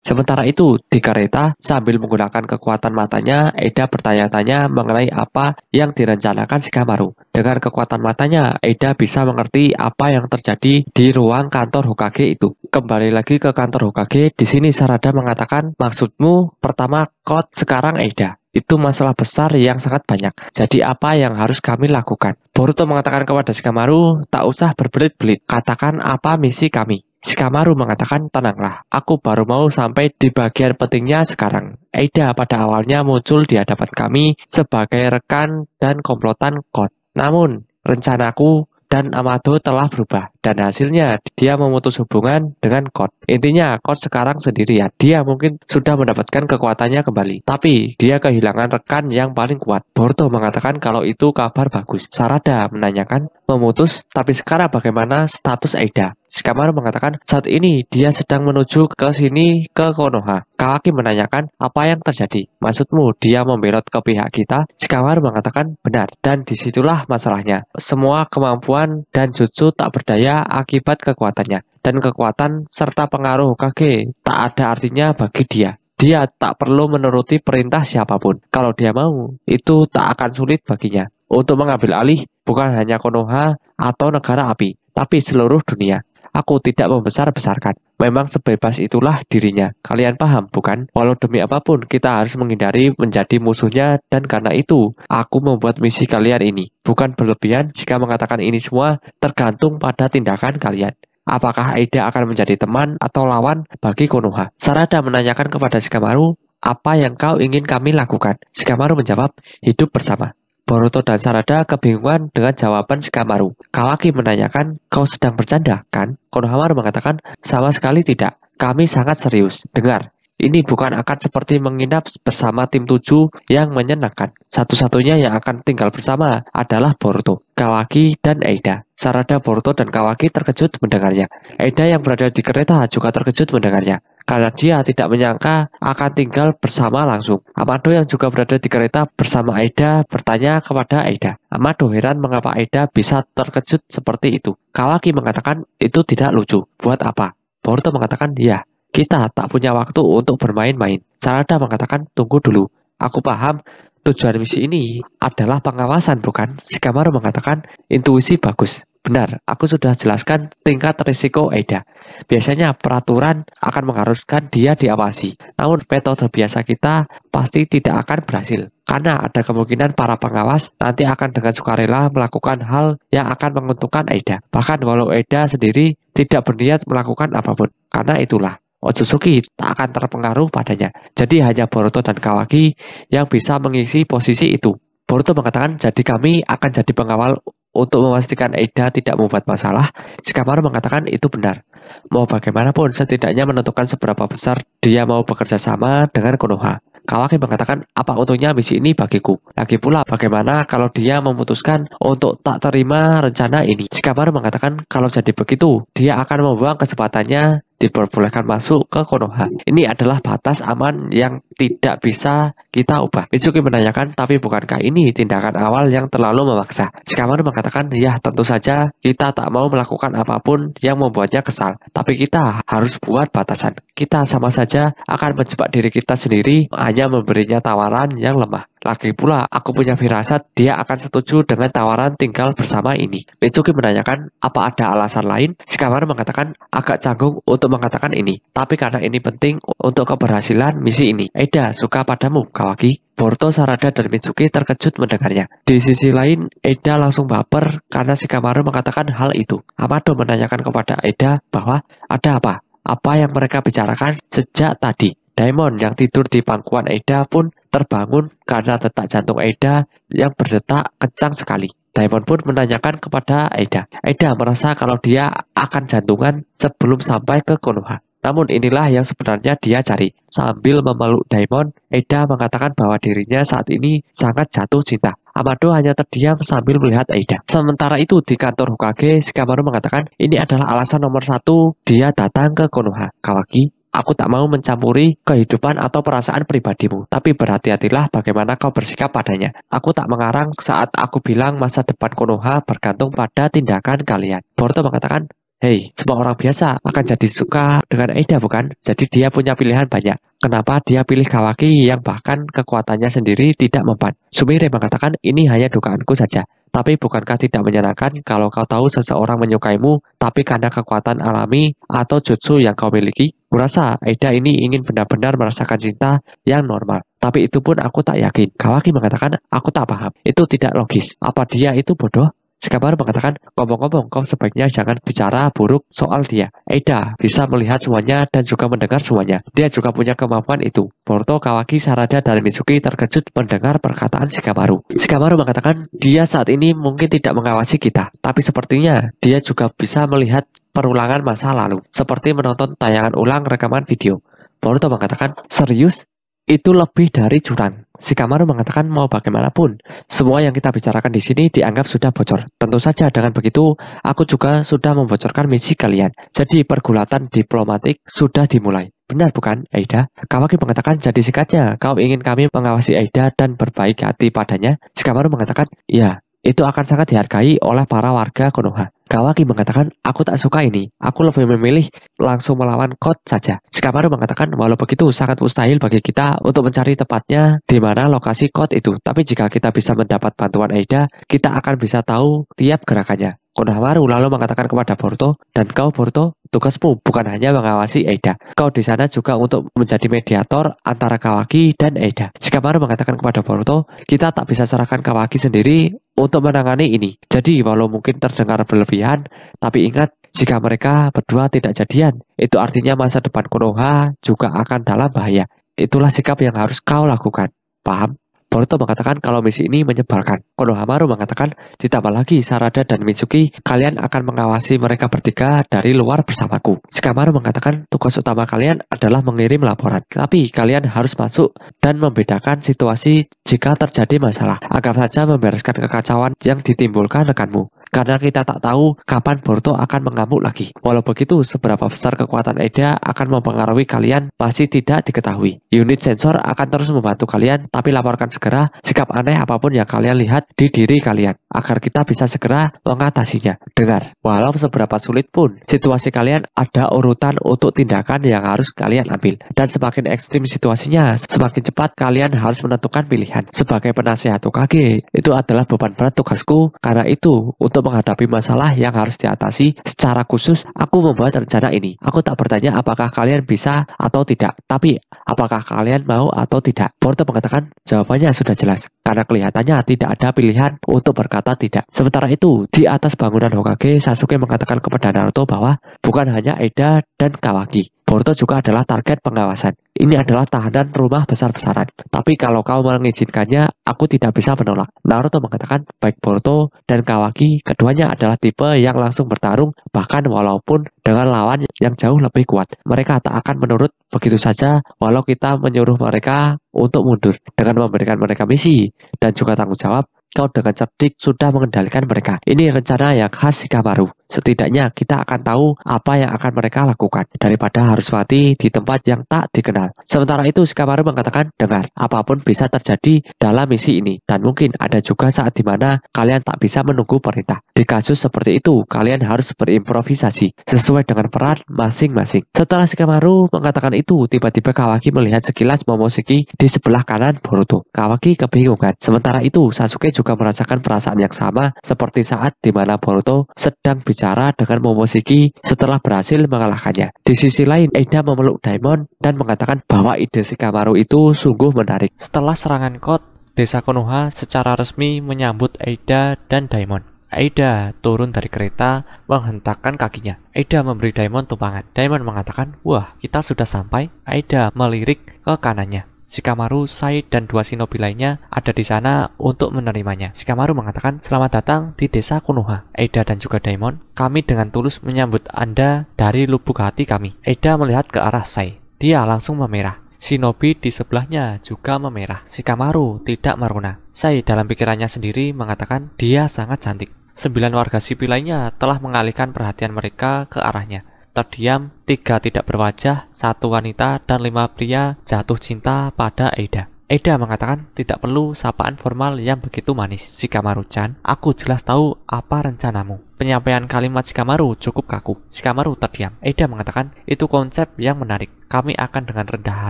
Sementara itu, di kereta, sambil menggunakan kekuatan matanya, Eda bertanya-tanya mengenai apa yang direncanakan Shikamaru. Dengan kekuatan matanya, Eda bisa mengerti apa yang terjadi di ruang kantor Hokage itu. Kembali lagi ke kantor Hokage, di sini Sarada mengatakan, maksudmu pertama Code sekarang Eda. Itu masalah besar yang sangat banyak. Jadi apa yang harus kami lakukan? Boruto mengatakan kepada Shikamaru, tak usah berbelit-belit. Katakan apa misi kami. Shikamaru mengatakan, tenanglah, aku baru mau sampai di bagian pentingnya sekarang. Eda pada awalnya muncul di hadapan kami sebagai rekan dan komplotan Code. Namun, rencanaku dan Amado telah berubah, dan hasilnya dia memutus hubungan dengan Code. Intinya, Code sekarang sendirian. Dia mungkin sudah mendapatkan kekuatannya kembali, tapi dia kehilangan rekan yang paling kuat. Boruto mengatakan kalau itu kabar bagus. Sarada menanyakan, memutus, tapi sekarang bagaimana status Eda? Shikamaru mengatakan saat ini dia sedang menuju ke sini ke Konoha. Kawaki menanyakan apa yang terjadi. Maksudmu dia membelot ke pihak kita? Shikamaru mengatakan benar, dan disitulah masalahnya. Semua kemampuan dan jutsu tak berdaya akibat kekuatannya, dan kekuatan serta pengaruh Hokage tak ada artinya bagi dia. Dia tak perlu menuruti perintah siapapun. Kalau dia mau, itu tak akan sulit baginya untuk mengambil alih bukan hanya Konoha atau negara api, tapi seluruh dunia. Aku tidak membesar-besarkan. Memang sebebas itulah dirinya. Kalian paham, bukan? Walau demi apapun, kita harus menghindari menjadi musuhnya, dan karena itu, aku membuat misi kalian ini. Bukan berlebihan jika mengatakan ini semua tergantung pada tindakan kalian. Apakah Aida akan menjadi teman atau lawan bagi Konoha? Sarada menanyakan kepada Shikamaru, apa yang kau ingin kami lakukan? Shikamaru menjawab, hidup bersama. Boruto dan Sarada kebingungan dengan jawaban Shikamaru. Kawaki menanyakan, kau sedang bercanda, kan? Konohamaru mengatakan, sama sekali tidak. Kami sangat serius. Dengar, ini bukan akan seperti menginap bersama tim 7 yang menyenangkan. Satu-satunya yang akan tinggal bersama adalah Boruto, Kawaki, dan Aida. Sarada, Boruto, dan Kawaki terkejut mendengarnya. Aida yang berada di kereta juga terkejut mendengarnya, karena dia tidak menyangka akan tinggal bersama langsung. Amado yang juga berada di kereta bersama Aida bertanya kepada Aida. Amado heran mengapa Aida bisa terkejut seperti itu. Kawaki mengatakan itu tidak lucu. Buat apa? Boruto mengatakan, ya, kita tak punya waktu untuk bermain-main. Sarada mengatakan, tunggu dulu. Aku paham tujuan misi ini adalah pengawasan, bukan? Shikamaru mengatakan, intuisi bagus. Benar, aku sudah jelaskan tingkat risiko Aida. Biasanya peraturan akan mengharuskan dia diawasi. Namun metode biasa kita pasti tidak akan berhasil. Karena ada kemungkinan para pengawas nanti akan dengan sukarela melakukan hal yang akan menguntungkan Aida. Bahkan walau Aida sendiri tidak berniat melakukan apapun. Karena itulah, Otsutsuki tak akan terpengaruh padanya. Jadi hanya Boruto dan Kawaki yang bisa mengisi posisi itu. Boruto mengatakan, jadi kami akan jadi pengawal untuk memastikan Aida tidak membuat masalah. Shikamaru mengatakan itu benar. Mau bagaimanapun, setidaknya menentukan seberapa besar dia mau bekerja sama dengan Konoha. Kawaki mengatakan, apa untungnya misi ini bagiku? Lagi pula, bagaimana kalau dia memutuskan untuk tak terima rencana ini? Shikamaru mengatakan, kalau jadi begitu, dia akan membuang kesempatannya diperbolehkan masuk ke Konoha. Ini adalah batas aman yang tidak bisa kita ubah. Mitsuki menanyakan, tapi bukankah ini tindakan awal yang terlalu memaksa? Shikamaru mengatakan, ya tentu saja kita tak mau melakukan apapun yang membuatnya kesal. Tapi kita harus buat batasan. Kita sama saja akan menjebak diri kita sendiri hanya memberinya tawaran yang lemah. Lagi pula, aku punya firasat dia akan setuju dengan tawaran tinggal bersama ini. Mitsuki menanyakan, apa ada alasan lain? Shikamaru mengatakan, agak canggung untuk mengatakan ini, tapi karena ini penting untuk keberhasilan misi ini. Aida suka padamu, Kawaki. Boruto, Sarada, dan Mitsuki terkejut mendengarnya. Di sisi lain, Aida langsung baper karena Shikamaru mengatakan hal itu. Amado menanyakan kepada Aida bahwa ada apa? Apa yang mereka bicarakan sejak tadi? Daimon yang tidur di pangkuan Aida pun terbangun karena detak jantung Aida yang berdetak kencang sekali. Daimon pun menanyakan kepada Aida. Aida merasa kalau dia akan jantungan sebelum sampai ke Konoha. Namun inilah yang sebenarnya dia cari. Sambil memeluk Daimon, Aida mengatakan bahwa dirinya saat ini sangat jatuh cinta. Amado hanya terdiam sambil melihat Aida. Sementara itu di kantor Hokage, Shikamaru mengatakan ini adalah alasan nomor 1 dia datang ke Konoha. Kawaki, aku tak mau mencampuri kehidupan atau perasaan pribadimu, tapi berhati-hatilah bagaimana kau bersikap padanya. Aku tak mengarang saat aku bilang masa depan Konoha bergantung pada tindakan kalian. Boruto mengatakan, Hei, semua orang biasa akan jadi suka dengan Aida bukan? Jadi dia punya pilihan banyak. Kenapa dia pilih Kawaki yang bahkan kekuatannya sendiri tidak mempan? Sumire mengatakan ini hanya dugaanku saja. Tapi bukankah tidak menyenangkan kalau kau tahu seseorang menyukaimu, tapi karena kekuatan alami atau jutsu yang kau miliki? Kurasa Aida ini ingin benar-benar merasakan cinta yang normal. Tapi itu pun aku tak yakin. Kawaki mengatakan, aku tak paham. Itu tidak logis. Apa dia itu bodoh? Shikamaru mengatakan, ngomong-ngomong, kau sebaiknya jangan bicara buruk soal dia. Aida bisa melihat semuanya dan juga mendengar semuanya. Dia juga punya kemampuan itu. Boruto, Kawaki, Sarada, dan Mitsuki terkejut mendengar perkataan Shikamaru. Shikamaru mengatakan, dia saat ini mungkin tidak mengawasi kita, tapi sepertinya dia juga bisa melihat perulangan masa lalu, seperti menonton tayangan ulang rekaman video. Boruto mengatakan, serius? Itu lebih dari curang. Shikamaru mengatakan mau bagaimanapun, semua yang kita bicarakan di sini dianggap sudah bocor. Tentu saja dengan begitu, aku juga sudah membocorkan misi kalian. Jadi pergulatan diplomatik sudah dimulai. Benar bukan, Aida? Kawaki mengatakan jadi singkatnya, kau ingin kami mengawasi Aida dan berbaik hati padanya? Shikamaru mengatakan, iya. Itu akan sangat dihargai oleh para warga Konoha. Kawaki mengatakan, aku tak suka ini. Aku lebih memilih langsung melawan Code saja. Shikamaru mengatakan, walau begitu sangat mustahil bagi kita untuk mencari tepatnya di mana lokasi Code itu. Tapi jika kita bisa mendapat bantuan Aida, kita akan bisa tahu tiap gerakannya. Konohamaru lalu mengatakan kepada Boruto, dan kau Boruto, tugasmu bukan hanya mengawasi Aida. Kau di sana juga untuk menjadi mediator antara Kawaki dan Aida. Shikamaru mengatakan kepada Boruto, kita tak bisa serahkan Kawaki sendiri untuk menangani ini. Jadi walau mungkin terdengar berlebihan, tapi ingat jika mereka berdua tidak jadian, itu artinya masa depan Konoha juga akan dalam bahaya. Itulah sikap yang harus kau lakukan. Paham? Boruto mengatakan kalau misi ini menyebalkan. Konohamaru mengatakan, ditambah lagi Sarada dan Mitsuki, kalian akan mengawasi mereka bertiga dari luar bersamaku. Shikamaru mengatakan tugas utama kalian adalah mengirim laporan. Tapi kalian harus masuk dan membedakan situasi jika terjadi masalah. Agar saja membereskan kekacauan yang ditimbulkan rekanmu. Karena kita tak tahu kapan Boruto akan mengamuk lagi. Walau begitu, seberapa besar kekuatan Aida akan mempengaruhi kalian masih tidak diketahui. Unit sensor akan terus membantu kalian, tapi laporkan segera sikap aneh apapun yang kalian lihat di diri kalian, agar kita bisa segera mengatasinya. Dengar, walau seberapa sulit pun, situasi kalian ada urutan untuk tindakan yang harus kalian ambil. Dan semakin ekstrim situasinya, semakin cepat kalian harus menentukan pilihan. Sebagai penasihat Hokage, itu adalah beban berat tugasku. Karena itu, untuk menghadapi masalah yang harus diatasi secara khusus, aku membuat rencana ini. Aku tak bertanya apakah kalian bisa atau tidak, tapi apakah kalian mau atau tidak. Boruto mengatakan, jawabannya sudah jelas, karena kelihatannya tidak ada pilihan untuk berkata tidak. Sementara itu, di atas bangunan Hokage, Sasuke mengatakan kepada Naruto bahwa bukan hanya Aida dan Kawaki, Boruto juga adalah target pengawasan. Ini adalah tahanan rumah besar-besaran. Tapi kalau kau mengizinkannya, aku tidak bisa menolak. Naruto mengatakan, baik Boruto dan Kawaki, keduanya adalah tipe yang langsung bertarung, bahkan walaupun dengan lawan yang jauh lebih kuat. Mereka tak akan menurut begitu saja, walau kita menyuruh mereka untuk mundur. Dengan memberikan mereka misi dan juga tanggung jawab, kau dengan cerdik sudah mengendalikan mereka. Ini rencana yang khas Shikamaru. Setidaknya kita akan tahu apa yang akan mereka lakukan daripada harus mati di tempat yang tak dikenal. Sementara itu Shikamaru mengatakan, dengar, apapun bisa terjadi dalam misi ini. Dan mungkin ada juga saat dimana kalian tak bisa menunggu perintah. Di kasus seperti itu, kalian harus berimprovisasi sesuai dengan peran masing-masing. Setelah Shikamaru mengatakan itu, tiba-tiba Kawaki melihat sekilas Momoshiki di sebelah kanan Boruto. Kawaki kebingungan. Sementara itu Sasuke juga merasakan perasaan yang sama seperti saat dimana Boruto sedang bicara dengan Momoshiki setelah berhasil mengalahkannya. Di sisi lain, Aida memeluk Daimon dan mengatakan bahwa ide Shikamaru itu sungguh menarik. Setelah serangan Code, desa Konoha secara resmi menyambut Aida dan Daimon. Aida turun dari kereta menghentakkan kakinya. Aida memberi Daimon tumpangan. Daimon mengatakan, wah, kita sudah sampai. Aida melirik ke kanannya. Shikamaru, Sai, dan dua shinobi lainnya ada di sana untuk menerimanya. Shikamaru mengatakan, selamat datang di desa Konoha. Aida dan juga Daimon, kami dengan tulus menyambut Anda dari lubuk hati kami. Aida melihat ke arah Sai. Dia langsung memerah. Shinobi di sebelahnya juga memerah. Shikamaru tidak merona. Sai dalam pikirannya sendiri mengatakan, dia sangat cantik. 9 warga sipil lainnya telah mengalihkan perhatian mereka ke arahnya. Terdiam, 3 tidak berwajah, 1 wanita dan 5 pria jatuh cinta pada Aida. Eda mengatakan tidak perlu sapaan formal yang begitu manis. Shikamaru-chan, aku jelas tahu apa rencanamu. Penyampaian kalimat Shikamaru cukup kaku. Shikamaru terdiam. Eda mengatakan, itu konsep yang menarik. Kami akan dengan rendah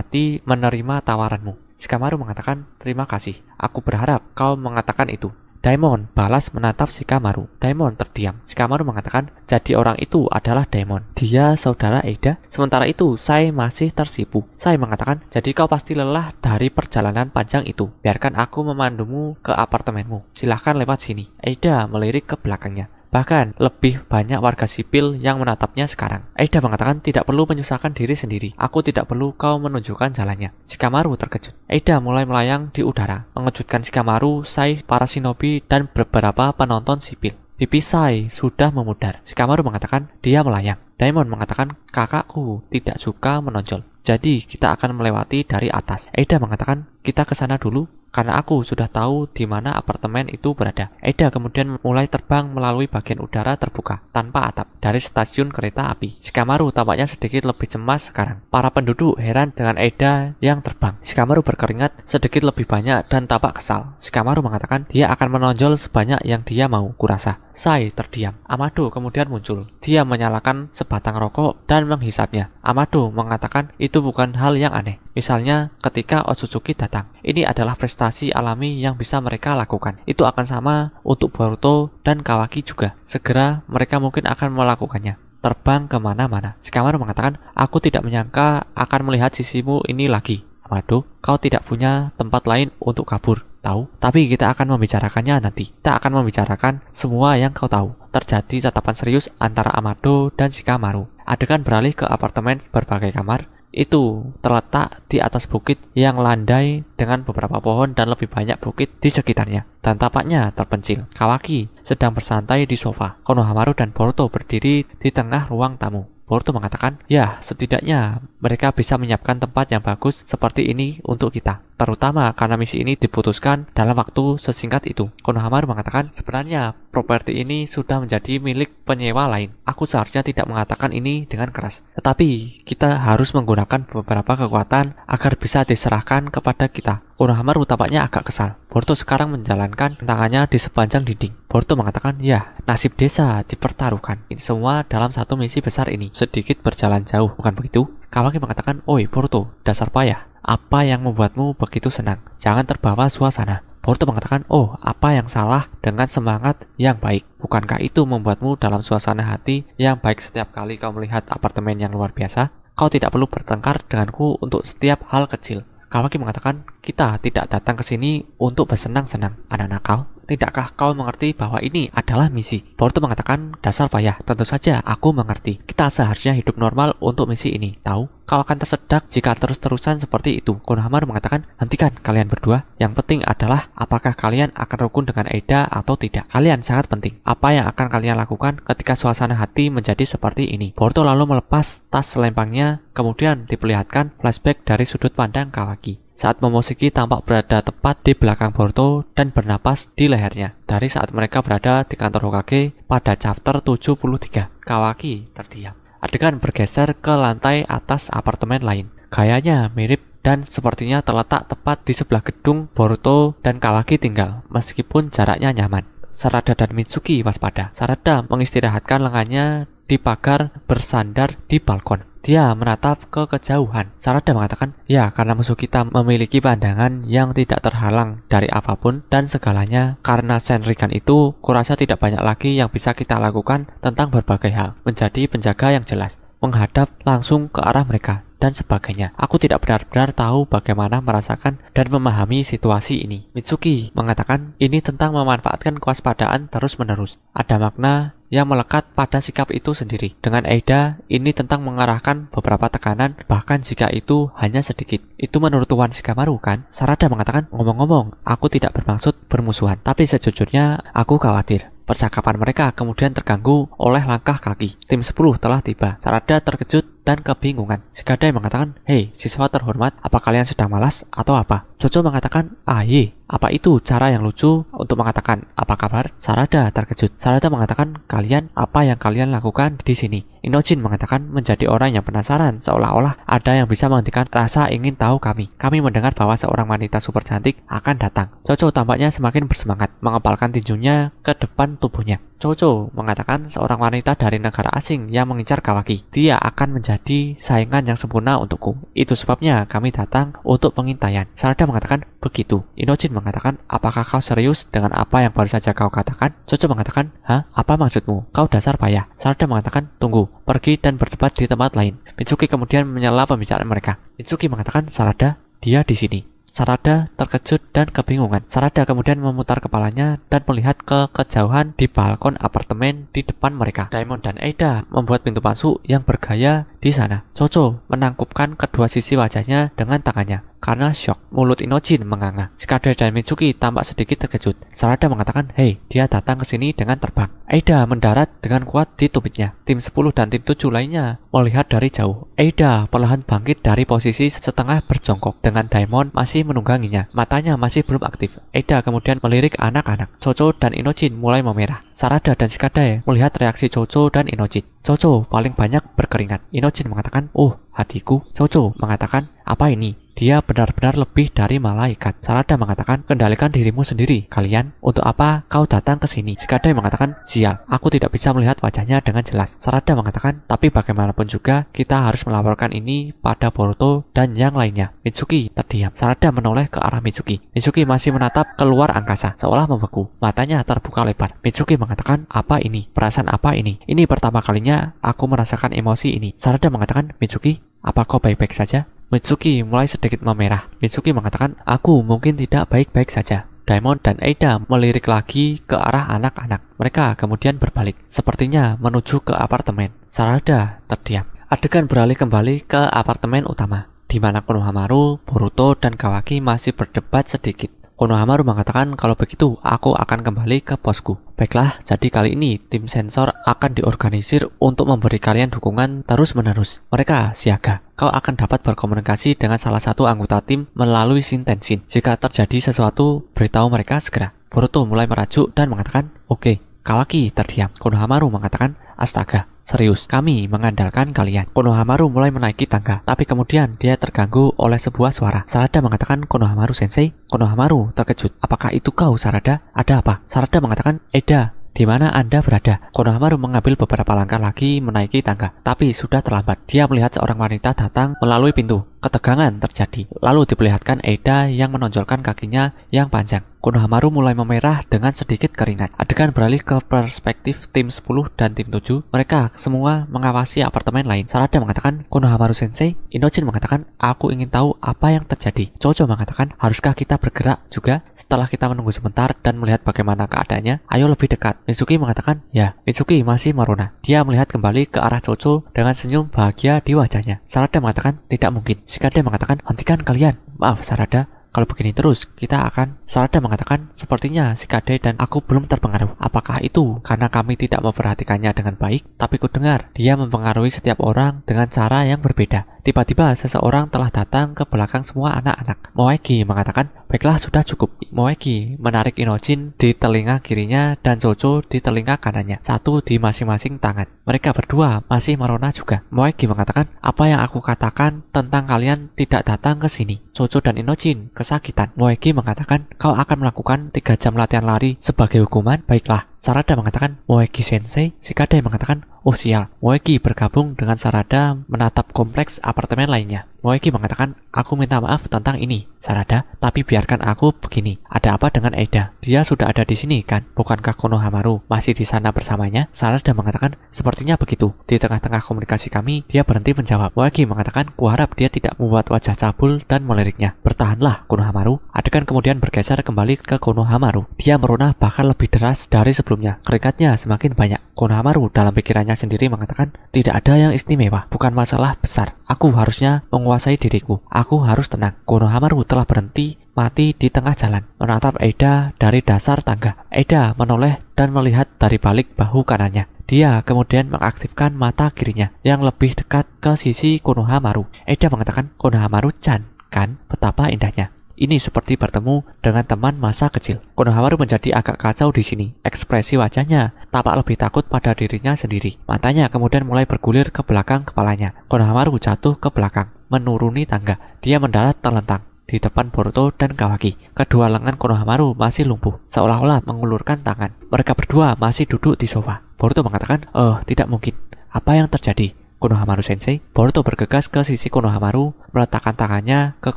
hati menerima tawaranmu. Shikamaru mengatakan, terima kasih. Aku berharap kau mengatakan itu. Daimon balas menatap Shikamaru. Daimon terdiam. Shikamaru mengatakan, jadi orang itu adalah Daimon. Dia saudara Eda. Sementara itu, Sai masih tersipu. Sai mengatakan, jadi kau pasti lelah dari perjalanan panjang itu. Biarkan aku memandumu ke apartemenmu. Silahkan lewat sini. Eda melirik ke belakangnya. Bahkan lebih banyak warga sipil yang menatapnya sekarang. Eda mengatakan tidak perlu menyusahkan diri sendiri. Aku tidak perlu kau menunjukkan jalannya. Shikamaru terkejut. Eda mulai melayang di udara, mengejutkan Shikamaru, Sai, para shinobi, dan beberapa penonton sipil. Pipi Sai sudah memudar. Shikamaru mengatakan dia melayang. Daimon mengatakan kakakku tidak suka menonjol. Jadi kita akan melewati dari atas. Eda mengatakan kita ke sana dulu karena aku sudah tahu di mana apartemen itu berada. Eda kemudian mulai terbang melalui bagian udara terbuka tanpa atap dari stasiun kereta api. Shikamaru tampaknya sedikit lebih cemas sekarang. Para penduduk heran dengan Eda yang terbang. Shikamaru berkeringat sedikit lebih banyak dan tampak kesal. Shikamaru mengatakan dia akan menonjol sebanyak yang dia mau, kurasa. Sai terdiam. Amado kemudian muncul. Dia menyalakan sebatang rokok dan menghisapnya. Amado mengatakan itu bukan hal yang aneh. Misalnya ketika Otsutsuki datang. Ini adalah prestasi alami yang bisa mereka lakukan. Itu akan sama untuk Boruto dan Kawaki juga. Segera mereka mungkin akan melakukannya. Terbang kemana-mana. Shikamaru mengatakan, aku tidak menyangka akan melihat sisimu ini lagi. Amado, kau tidak punya tempat lain untuk kabur. Tahu? Tapi kita akan membicarakannya nanti. Kita akan membicarakan semua yang kau tahu. Terjadi tatapan serius antara Amado dan Shikamaru. Adegan beralih ke apartemen berbagai kamar. Itu terletak di atas bukit yang landai dengan beberapa pohon dan lebih banyak bukit di sekitarnya. Dan tampaknya terpencil. Kawaki sedang bersantai di sofa. Konohamaru dan Boruto berdiri di tengah ruang tamu. Boruto mengatakan, ya setidaknya mereka bisa menyiapkan tempat yang bagus seperti ini untuk kita. Terutama karena misi ini diputuskan dalam waktu sesingkat itu. Konohamaru mengatakan, sebenarnya properti ini sudah menjadi milik penyewa lain. Aku seharusnya tidak mengatakan ini dengan keras. Tetapi kita harus menggunakan beberapa kekuatan agar bisa diserahkan kepada kita. Konohamaru tampaknya agak kesal. Boruto sekarang menjalankan tangannya di sepanjang dinding. Boruto mengatakan, ya, nasib desa dipertaruhkan. Ini semua dalam satu misi besar ini. Sedikit berjalan jauh, bukan begitu? Kawaki mengatakan, oi Boruto, dasar payah. Apa yang membuatmu begitu senang? Jangan terbawa suasana. Boruto mengatakan, oh, apa yang salah dengan semangat yang baik? Bukankah itu membuatmu dalam suasana hati yang baik setiap kali kau melihat apartemen yang luar biasa? Kau tidak perlu bertengkar denganku untuk setiap hal kecil. Kawaki mengatakan, kita tidak datang ke sini untuk bersenang-senang, anak nakal. Tidakkah kau mengerti bahwa ini adalah misi? Boruto mengatakan, dasar payah, tentu saja aku mengerti. Kita seharusnya hidup normal untuk misi ini, tahu? Kau akan tersedak jika terus-terusan seperti itu. Konohamaru mengatakan, hentikan kalian berdua. Yang penting adalah apakah kalian akan rukun dengan Eda atau tidak. Kalian sangat penting. Apa yang akan kalian lakukan ketika suasana hati menjadi seperti ini? Boruto lalu melepas tas selempangnya, kemudian diperlihatkan flashback dari sudut pandang Kawaki. Saat Momoshiki tampak berada tepat di belakang Boruto dan bernapas di lehernya. Dari saat mereka berada di kantor Hokage pada chapter 73, Kawaki terdiam. Adegan bergeser ke lantai atas apartemen lain. Gayanya mirip dan sepertinya terletak tepat di sebelah gedung Boruto dan Kawaki tinggal, meskipun jaraknya nyaman. Sarada dan Mitsuki waspada. Sarada mengistirahatkan lengannya di pagar bersandar di balkon. Dia menatap ke kejauhan. Sarada mengatakan, ya karena musuh kita memiliki pandangan yang tidak terhalang dari apapun dan segalanya. Karena Shenrigan itu, kurasa tidak banyak lagi yang bisa kita lakukan tentang berbagai hal. Menjadi penjaga yang jelas, menghadap langsung ke arah mereka, dan sebagainya. Aku tidak benar-benar tahu bagaimana merasakan dan memahami situasi ini. Mitsuki mengatakan, ini tentang memanfaatkan kewaspadaan terus-menerus. Ada makna yang melekat pada sikap itu sendiri. Dengan Eda, ini tentang mengarahkan beberapa tekanan, bahkan jika itu hanya sedikit. Itu menurut Tuan Shikamaru kan? Sarada mengatakan, ngomong-ngomong, aku tidak bermaksud bermusuhan, tapi sejujurnya aku khawatir. Percakapan mereka kemudian terganggu oleh langkah kaki. Tim 10 telah tiba. Sarada terkejut dan kebingungan. Shigadai mengatakan, "Hei, siswa terhormat, apa kalian sedang malas atau apa?" Jojo mengatakan, "Iya." Apa itu cara yang lucu untuk mengatakan apa kabar? Sarada terkejut. Sarada mengatakan, "Kalian, apa yang kalian lakukan di sini?" Inojin mengatakan menjadi orang yang penasaran, seolah-olah ada yang bisa menghentikan rasa ingin tahu kami. Kami mendengar bahwa seorang wanita super cantik akan datang. Jojo tampaknya semakin bersemangat, mengepalkan tinjunya ke depan tubuhnya. Jojo mengatakan seorang wanita dari negara asing yang mengincar Kawaki. Dia akan menjadi saingan yang sempurna untukku. Itu sebabnya kami datang untuk pengintaian. Sarada mengatakan, "Begitu." Inojin mengatakan, "Apakah kau serius dengan apa yang baru saja kau katakan?" Jojo mengatakan, "Hah? Apa maksudmu? Kau dasar payah." Sarada mengatakan, "Tunggu, pergi dan berdebat di tempat lain." Mitsuki kemudian menyela pembicaraan mereka. Mitsuki mengatakan, "Sarada, dia di sini." Sarada terkejut dan kebingungan. Sarada kemudian memutar kepalanya dan melihat ke kejauhan di balkon apartemen di depan mereka. Diamond dan Eida membuat pintu masuk yang bergaya di sana. Jojo menangkupkan kedua sisi wajahnya dengan tangannya. Karena syok, mulut Inojin menganga. Shigadai dan Mitsuki tampak sedikit terkejut. Sarada mengatakan, "Hei, dia datang ke sini dengan terbang." Eida mendarat dengan kuat di tumitnya. Tim 10 dan tim 7 lainnya melihat dari jauh. Eida perlahan bangkit dari posisi setengah berjongkok dengan Diamond masih menungganginya. Matanya masih belum aktif. Eida kemudian melirik anak-anak. Jojo dan Inojin mulai memerah. Sarada dan Shigadai melihat reaksi Jojo dan Inojin. Jojo paling banyak berkeringat. Inojin mengatakan, "Oh, hatiku." Jojo mengatakan, "Apa ini? Dia benar-benar lebih dari malaikat." Sarada mengatakan, "Kendalikan dirimu sendiri. Kalian, untuk apa kau datang ke sini?" Shigadai mengatakan, "Sial, aku tidak bisa melihat wajahnya dengan jelas." Sarada mengatakan, "Tapi bagaimanapun juga, kita harus melaporkan ini pada Boruto dan yang lainnya." Mitsuki terdiam. Sarada menoleh ke arah Mitsuki. Mitsuki masih menatap keluar angkasa, seolah membeku. Matanya terbuka lebar. Mitsuki mengatakan, "Apa ini? Perasaan apa ini? Ini pertama kalinya aku merasakan emosi ini." Sarada mengatakan, "Mitsuki, apa kau baik-baik saja?" Mitsuki mulai sedikit memerah. Mitsuki mengatakan, "Aku mungkin tidak baik-baik saja." Diamond dan Eida melirik lagi ke arah anak-anak. Mereka kemudian berbalik, sepertinya menuju ke apartemen. Sarada terdiam. Adegan beralih kembali ke apartemen utama, di mana Konohamaru, Boruto, dan Kawaki masih berdebat sedikit. Konohamaru mengatakan, "Kalau begitu, aku akan kembali ke posku." "Baiklah, jadi kali ini tim sensor akan diorganisir untuk memberi kalian dukungan terus-menerus. Mereka siaga. Kau akan dapat berkomunikasi dengan salah satu anggota tim melalui Shintensin. Jika terjadi sesuatu, beritahu mereka segera." Boruto mulai merajuk dan mengatakan, "Oke." Kawaki terdiam. Konohamaru mengatakan, "Astaga, serius, kami mengandalkan kalian." Konohamaru mulai menaiki tangga, tapi kemudian dia terganggu oleh sebuah suara. Sarada mengatakan, "Konohamaru sensei." Konohamaru terkejut. "Apakah itu kau, Sarada? Ada apa?" Sarada mengatakan, "Eida, di mana Anda berada?" Konohamaru mengambil beberapa langkah lagi menaiki tangga, tapi sudah terlambat. Dia melihat seorang wanita datang melalui pintu. Ketegangan terjadi. Lalu diperlihatkan Eida yang menonjolkan kakinya yang panjang. Konohamaru mulai memerah dengan sedikit keringat. Adegan beralih ke perspektif tim 10 dan tim 7. Mereka semua mengawasi apartemen lain. Sarada mengatakan, "Konohamaru sensei." Inojin mengatakan, "Aku ingin tahu apa yang terjadi." Jojo mengatakan, "Haruskah kita bergerak juga setelah kita menunggu sebentar dan melihat bagaimana keadaannya? Ayo lebih dekat." Mitsuki mengatakan, "Ya." Mitsuki masih merona. Dia melihat kembali ke arah Jojo dengan senyum bahagia di wajahnya. Sarada mengatakan, "Tidak mungkin." Shigadai mengatakan, "Hentikan kalian." "Maaf, Sarada. Kalau begini terus, kita akan..." Sarada mengatakan, "Sepertinya Shigadai dan aku belum terpengaruh. Apakah itu karena kami tidak memperhatikannya dengan baik? Tapi ku dengar dia mempengaruhi setiap orang dengan cara yang berbeda." Tiba-tiba seseorang telah datang ke belakang semua anak-anak. Moegi mengatakan, "Baiklah, sudah cukup." Moegi menarik Inojin di telinga kirinya dan Jojo di telinga kanannya, satu di masing-masing tangan. Mereka berdua masih merona juga. Moegi mengatakan, "Apa yang aku katakan tentang kalian tidak datang ke sini?" Jojo dan Inojin kesakitan. Moegi mengatakan, "Kau akan melakukan 3 jam latihan lari sebagai hukuman?" "Baiklah." Sarada mengatakan, "Moegi sensei." Shigadai mengatakan, "Oh sial." Moegi bergabung dengan Sarada menatap kompleks apartemen lainnya. Moegi mengatakan, "Aku minta maaf tentang ini, Sarada, tapi biarkan aku begini. Ada apa dengan Eida? Dia sudah ada di sini, kan? Bukankah Konohamaru masih di sana bersamanya?" Sarada mengatakan, "Sepertinya begitu." Di tengah-tengah komunikasi kami, dia berhenti menjawab. Moegi mengatakan, "Kuharap dia tidak membuat wajah cabul dan meliriknya." "Bertahanlah, Konohamaru." Adegan kemudian bergeser kembali ke Konohamaru. Dia merona bahkan lebih deras dari sebelumnya. Keringatnya semakin banyak. Konohamaru dalam pikirannya sendiri mengatakan, "Tidak ada yang istimewa, bukan masalah besar. Aku harusnya menguasai diriku. Aku harus tenang." Konohamaru telah berhenti mati di tengah jalan, menatap Eida dari dasar tangga. Eida menoleh dan melihat dari balik bahu kanannya. Dia kemudian mengaktifkan mata kirinya yang lebih dekat ke sisi Konohamaru. Eda mengatakan, Konohamaru-chan, kan betapa indahnya. Ini seperti bertemu dengan teman masa kecil. Konohamaru menjadi agak kacau di sini. Ekspresi wajahnya tampak lebih takut pada dirinya sendiri. Matanya kemudian mulai bergulir ke belakang kepalanya. Konohamaru jatuh ke belakang, menuruni tangga. Dia mendarat terlentang di depan Boruto dan Kawaki. Kedua lengan Konohamaru masih lumpuh, seolah-olah mengulurkan tangan. Mereka berdua masih duduk di sofa. Boruto mengatakan, tidak mungkin. Apa yang terjadi? Konohamaru Sensei. Boruto bergegas ke sisi Konohamaru, meletakkan tangannya ke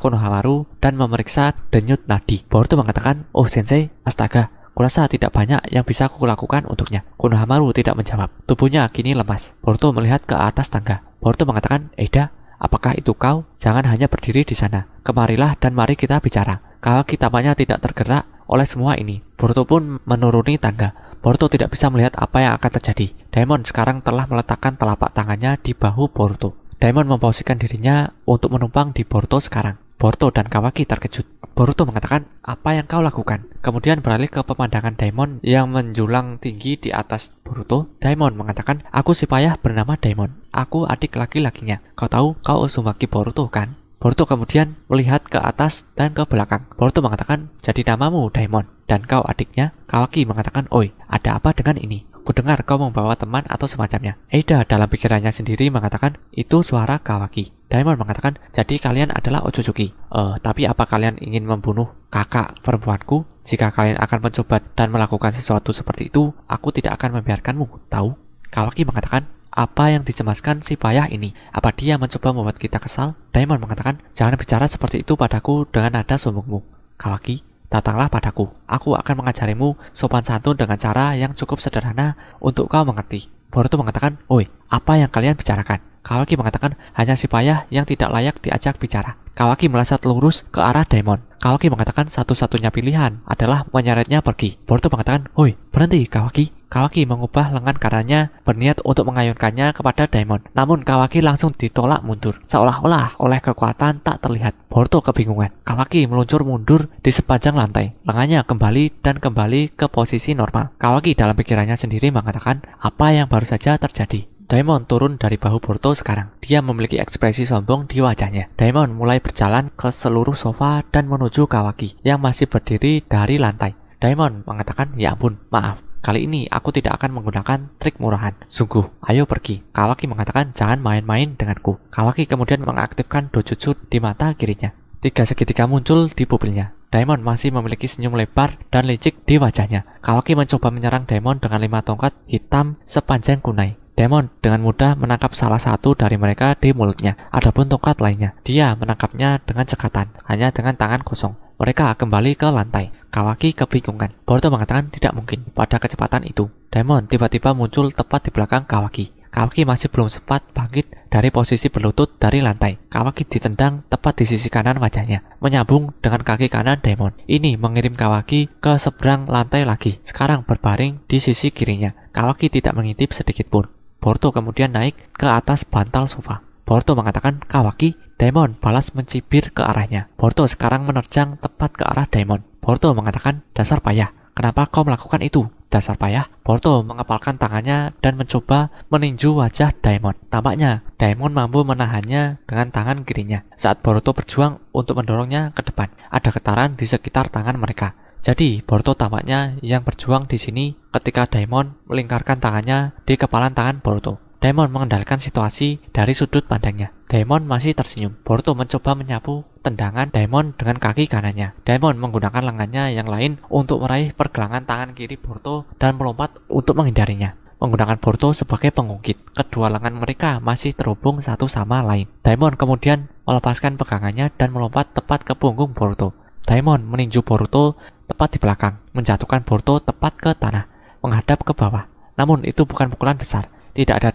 Konohamaru dan memeriksa denyut nadi. Boruto mengatakan, "Oh Sensei, astaga, kurasa tidak banyak yang bisa kulakukan untuknya." Konohamaru tidak menjawab. Tubuhnya kini lemas. Boruto melihat ke atas tangga. Boruto mengatakan, "Eda, apakah itu kau? Jangan hanya berdiri di sana. Kemarilah dan mari kita bicara." Kawaki tampaknya tidak tergerak oleh semua ini. Boruto pun menuruni tangga. Boruto tidak bisa melihat apa yang akan terjadi. Daimon sekarang telah meletakkan telapak tangannya di bahu Boruto. Daimon memposisikan dirinya untuk menumpang di Boruto sekarang. Boruto dan Kawaki terkejut. Boruto mengatakan, "Apa yang kau lakukan?" Kemudian beralih ke pemandangan Daimon yang menjulang tinggi di atas Boruto. Daimon mengatakan, "Aku si payah bernama Daimon. Aku adik laki-lakinya. Kau tahu kau Uzumaki Boruto kan?" Boruto kemudian melihat ke atas dan ke belakang. Boruto mengatakan, "Jadi namamu Daimon, dan kau adiknya?" Kawaki mengatakan, "Oi, ada apa dengan ini? Kudengar kau membawa teman atau semacamnya." Eda dalam pikirannya sendiri mengatakan, "Itu suara Kawaki." Daimon mengatakan, "Jadi kalian adalah Otsutsuki. Tapi apa kalian ingin membunuh kakak perempuanku? Jika kalian akan mencoba dan melakukan sesuatu seperti itu, aku tidak akan membiarkanmu, tahu?" Kawaki mengatakan, "Apa yang dicemaskan si payah ini? Apa dia mencoba membuat kita kesal?" Daimon mengatakan, "Jangan bicara seperti itu padaku dengan nada sombongmu. Kawaki, datanglah padaku. Aku akan mengajarimu sopan santun dengan cara yang cukup sederhana untuk kau mengerti." Boruto mengatakan, "Oi, apa yang kalian bicarakan?" Kawaki mengatakan, "Hanya si payah yang tidak layak diajak bicara." Kawaki melesat lurus ke arah Daimon. Kawaki mengatakan satu-satunya pilihan adalah menyeretnya pergi. Boruto mengatakan, "Hoi, berhenti Kawaki." Kawaki mengubah lengan kanannya berniat untuk mengayunkannya kepada Daimon. Namun Kawaki langsung ditolak mundur, seolah-olah oleh kekuatan tak terlihat. Boruto kebingungan. Kawaki meluncur mundur di sepanjang lantai. Lengannya kembali dan kembali ke posisi normal. Kawaki dalam pikirannya sendiri mengatakan, apa yang baru saja terjadi? Daimon turun dari bahu Boruto sekarang. Dia memiliki ekspresi sombong di wajahnya. Daimon mulai berjalan ke seluruh sofa dan menuju Kawaki yang masih berdiri dari lantai. Daimon mengatakan, "Ya ampun, maaf. Kali ini aku tidak akan menggunakan trik murahan. Sungguh, ayo pergi." Kawaki mengatakan, "Jangan main-main denganku." Kawaki kemudian mengaktifkan dojutsu di mata kirinya. 3 segitiga muncul di pupilnya. Daimon masih memiliki senyum lebar dan licik di wajahnya. Kawaki mencoba menyerang Daimon dengan 5 tongkat hitam sepanjang kunai. Daimon dengan mudah menangkap salah satu dari mereka di mulutnya. Adapun tongkat lainnya, dia menangkapnya dengan cekatan, hanya dengan tangan kosong. Mereka kembali ke lantai. Kawaki kebingungan. Boruto mengatakan tidak mungkin pada kecepatan itu. Daimon tiba-tiba muncul tepat di belakang Kawaki. Kawaki masih belum sempat bangkit dari posisi berlutut dari lantai. Kawaki ditendang tepat di sisi kanan wajahnya, menyambung dengan kaki kanan Daimon. Ini mengirim Kawaki ke seberang lantai lagi, sekarang berbaring di sisi kirinya. Kawaki tidak mengintip sedikit pun. Boruto kemudian naik ke atas bantal sofa. Boruto mengatakan, "Kawaki." Daimon balas mencibir ke arahnya. Boruto sekarang menerjang tepat ke arah Daimon. Boruto mengatakan, "Dasar payah, kenapa kau melakukan itu? Dasar payah." Boruto mengepalkan tangannya dan mencoba meninju wajah Daimon. Tampaknya Daimon mampu menahannya dengan tangan kirinya. Saat Boruto berjuang untuk mendorongnya ke depan, ada getaran di sekitar tangan mereka. Jadi Boruto tampaknya yang berjuang di sini ketika Daimon melingkarkan tangannya di kepalan tangan Boruto. Daimon mengendalikan situasi dari sudut pandangnya. Daimon masih tersenyum. Boruto mencoba menyapu tendangan Daimon dengan kaki kanannya. Daimon menggunakan lengannya yang lain untuk meraih pergelangan tangan kiri Boruto dan melompat untuk menghindarinya. Menggunakan Boruto sebagai pengungkit, kedua lengan mereka masih terhubung satu sama lain. Daimon kemudian melepaskan pegangannya dan melompat tepat ke punggung Boruto. Daimon meninju Boruto tepat di belakang, menjatuhkan Boruto tepat ke tanah, menghadap ke bawah. Namun itu bukan pukulan besar. Tidak ada